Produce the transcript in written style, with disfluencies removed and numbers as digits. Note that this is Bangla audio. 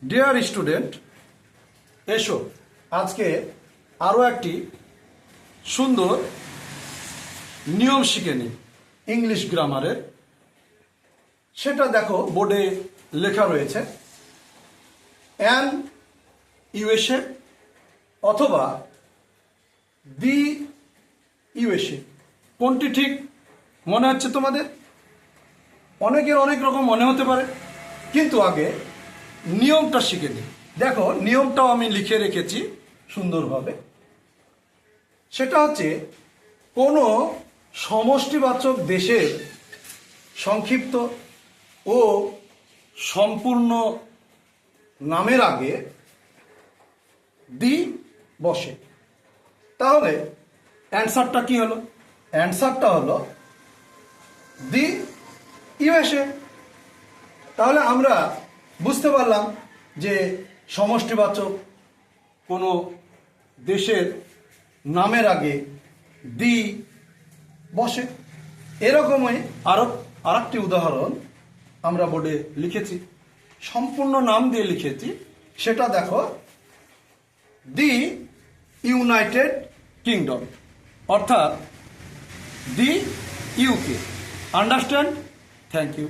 ডিয়ার স্টুডেন্ট, এসো আজকে আরও একটি সুন্দর নিয়ম শিখে নিই ইংলিশ গ্রামারের। সেটা দেখো বোর্ডে লেখা রয়েছে, অ্যান ইউএসএ অথবা দি ইউএসএ। কোনটি ঠিক মনে হচ্ছে তোমাদের? অনেকের অনেক রকম মনে হতে পারে, কিন্তু আগে নিয়মটা শিখে নিই। দেখো নিয়মটাও আমি লিখে রেখেছি সুন্দরভাবে। সেটা হচ্ছে কোনো সমষ্টিবাচক দেশের সংক্ষিপ্ত ও সম্পূর্ণ নামের আগে দি বসে। তাহলে অ্যান্সারটা কি হলো? অ্যান্সারটা হলো দি ইউএসএ। তাহলে আমরা বুঝতে পারলাম যে সমষ্টিবাচক কোনো দেশের নামের আগে দি বসে। এরকমই আরেকটি উদাহরণ আমরা বোর্ডে লিখেছি, সম্পূর্ণ নাম দিয়ে লিখেছি। সেটা দেখো, দি ইউনাইটেড কিংডম, অর্থাৎ the UK. Understand? Thank you.